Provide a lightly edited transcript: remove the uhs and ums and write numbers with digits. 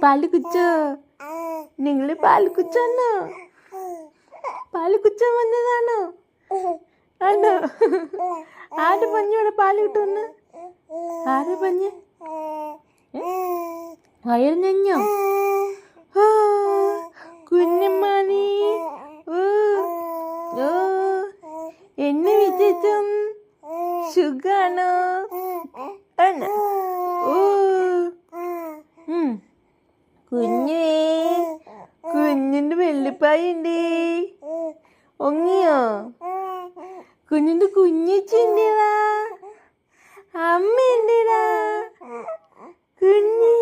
പാല് കുച്ചോ? നിങ്ങൾ പാല് കുച്ചോന്നോ? പാല് കുച്ചാൻ വന്നതാണോ? ആണോ? ആര് പഞ്ഞു ഇവിടെ പാല് കിട്ടുമെന്ന്? ആര് പഞ്ഞ്? വയറ് ഞഞ്ഞോ? കുഞ്ഞമ്മാണി, എന്നെ വിശേഷം? സുഖാണോ? ആണോ? കുഞ്ഞിന്റെ വെള്ളിപ്പായുണ്ടേ. ഒങ്ങിയോ? കുഞ്ഞിന്റെ കുഞ്ഞിച്ചുണ്ടേടാ. അമ്മ ഉണ്ടേടാ കുഞ്ഞ്.